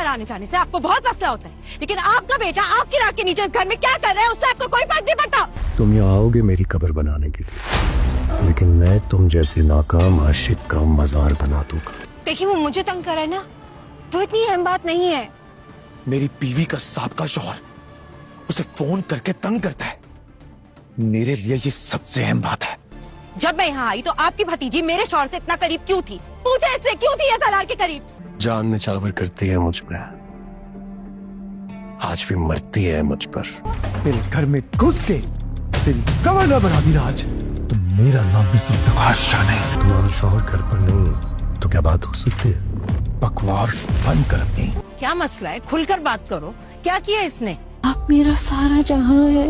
हमारे आने जाने से आपको बहुत मसला होता है, लेकिन आपका बेटा आपकी राख के नीचे इस घर में क्या कर रहा है उससे आपको कोई फर्क नहीं पड़ता। तुम यहाँ आओगे मेरी कब्र बनाने के लिए, लेकिन मैं तुम जैसे नाकाम आशिक का मजार बना दूंगा। देखिए वो मुझे तंग कर रहा है ना, वो इतनी अहम बात नहीं है। मेरी बीवी का साबका शौहर उसे फोन करके तंग करता है, मेरे लिए ये सबसे अहम बात है। जब मैं यहाँ आई तो आपकी भतीजी मेरे शौहर से इतना करीब क्यों थी? पूछे इससे क्यों थी ये सलार के करीब? जान निछावर करती है मुझ पे, आज भी मरती है मुझ पर। तेरे घर में घुस के तेरी गवर्नर बना दी आज। तो मेरा नाम भी जुल्फकार शाह नहीं। तुम्हारा शौहर घर पर नहीं तो क्या बात हो सकती है? बकवास बंद कर अपनी। क्या मसला है? खुलकर बात करो, क्या किया इसने? आप मेरा सारा जहां है,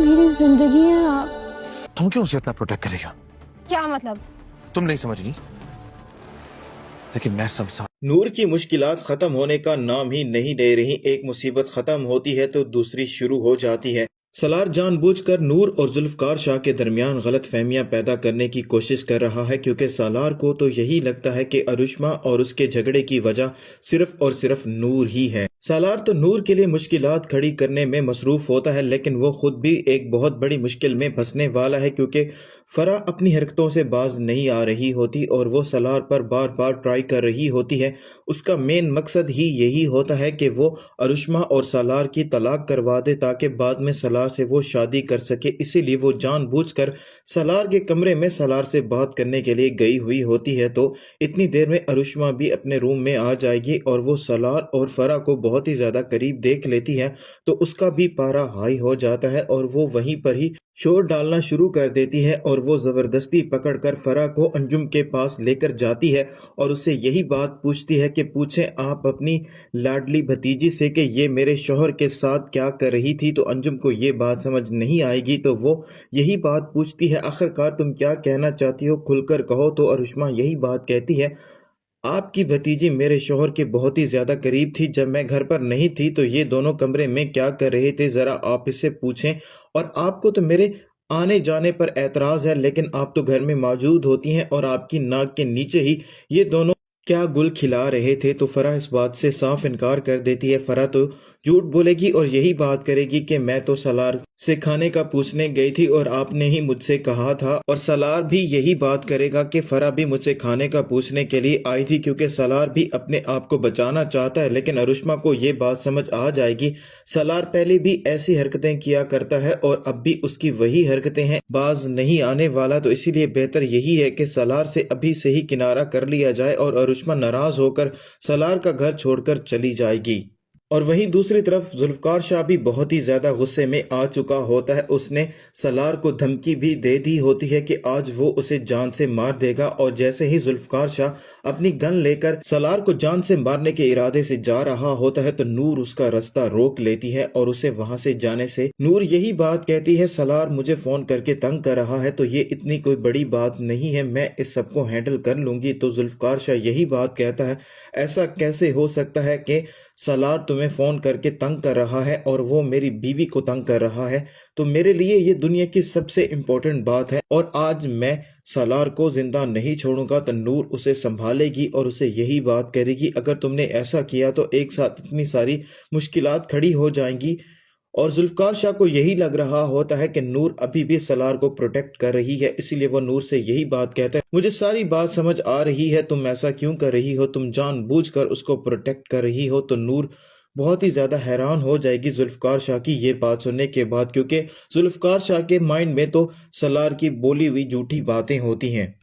मेरी जिंदगी है आप। तुम क्यों उसे इतना प्रोटेक्ट करेगा? क्या मतलब? तुम नहीं समझ रही, लेकिन मैं समझा। नूर की मुश्किलात खत्म होने का नाम ही नहीं ले रही। एक मुसीबत खत्म होती है तो दूसरी शुरू हो जाती है। सलार जानबूझकर नूर और जुल्फकार शाह के दरमियान गलत फहमियां पैदा करने की कोशिश कर रहा है, क्योंकि सालार को तो यही लगता है कि अरुष्मा और उसके झगड़े की वजह सिर्फ और सिर्फ नूर ही है। सालार तो नूर के लिए मुश्किलात खड़ी करने में मसरूफ होता है, लेकिन वो खुद भी एक बहुत बड़ी मुश्किल में फंसने वाला है, क्योंकि फरा अपनी हरकतों से बाज नहीं आ रही होती और वो सलार पर बार बार ट्राई कर रही होती है। उसका मेन मकसद ही यही होता है कि वो अरुष्मा और सलार की तलाक करवा दे ताकि बाद में सलार से वो शादी कर सके। इसीलिए वो जानबूझकर सलार के कमरे में सलार से बात करने के लिए गई हुई होती है। तो इतनी देर में अरुष्मा भी अपने रूम में आ जाएगी और वो सलार और फरा को बहुत ही ज़्यादा करीब देख लेती है, तो उसका भी पारा हाई हो जाता है और वो वहीं पर ही शोर डालना शुरू कर देती है और वो ज़बरदस्ती पकड़कर फरा को अंजुम के पास लेकर जाती है और उससे यही बात पूछती है कि पूछें आप अपनी लाडली भतीजी से कि ये मेरे शौहर के साथ क्या कर रही थी। तो अंजुम को ये बात समझ नहीं आएगी, तो वो यही बात पूछती है आखिरकार तुम क्या कहना चाहती हो, खुलकर कहो। तो अरुष्मा यही बात कहती है, आपकी भतीजी मेरे शौहर के बहुत ही ज़्यादा करीब थी। जब मैं घर पर नहीं थी तो ये दोनों कमरे में क्या कर रहे थे, ज़रा आप इससे पूछें। और आपको तो मेरे आने जाने पर एतराज़ है, लेकिन आप तो घर में मौजूद होती हैं और आपकी नाक के नीचे ही ये दोनों क्या गुल खिला रहे थे। तो फरा इस बात से साफ इनकार कर देती है। फरा तो झूठ बोलेगी और यही बात करेगी कि मैं तो सलार से खाने का पूछने गई थी और आपने ही मुझसे कहा था। और सलार भी यही बात करेगा कि फरा भी मुझसे खाने का पूछने के लिए आई थी, क्योंकि सलार भी अपने आप को बचाना चाहता है। लेकिन अरुष्मा को ये बात समझ आ जाएगी, सलार पहले भी ऐसी हरकतें किया करता है और अब भी उसकी वही हरकतें हैं, बाज नहीं आने वाला। तो इसीलिए बेहतर यही है कि सलार से अभी से ही किनारा कर लिया जाए और अरुष्मा नाराज होकर सलार का घर छोड़कर चली जाएगी। और वहीं दूसरी तरफ जुल्फकार शाह भी बहुत ही ज़्यादा गुस्से में आ चुका होता है। उसने सलार को धमकी भी दे दी होती है कि आज वो उसे जान से मार देगा। और जैसे ही जुल्फकार शाह अपनी गन लेकर सलार को जान से मारने के इरादे से जा रहा होता है तो नूर उसका रास्ता रोक लेती है और उसे वहां से जाने से नूर यही बात कहती है, सलार मुझे फ़ोन करके तंग कर रहा है तो ये इतनी कोई बड़ी बात नहीं है, मैं इस सबको हैंडल कर लूँगी। तो जुल्फकार शाह यही बात कहता है, ऐसा कैसे हो सकता है कि सलार तुम्हें फ़ोन करके तंग कर रहा है और वो मेरी बीवी को तंग कर रहा है, तो मेरे लिए ये दुनिया की सबसे इम्पोर्टेंट बात है और आज मैं सलार को जिंदा नहीं छोड़ूंगा। तो नूर उसे संभालेगी और उसे यही बात करेगी, अगर तुमने ऐसा किया तो एक साथ इतनी सारी मुश्किलात खड़ी हो जाएंगी। और जुल्फकार शाह को यही लग रहा होता है कि नूर अभी भी सलार को प्रोटेक्ट कर रही है, इसीलिए वो नूर से यही बात कहता है, मुझे सारी बात समझ आ रही है, तुम ऐसा क्यों कर रही हो, तुम जानबूझकर उसको प्रोटेक्ट कर रही हो। तो नूर बहुत ही ज़्यादा हैरान हो जाएगी जुल्फकार शाह की ये बात सुनने के बाद, क्योंकि जुल्फकार शाह के माइंड में तो सलार की बोली हुई झूठी बातें होती हैं।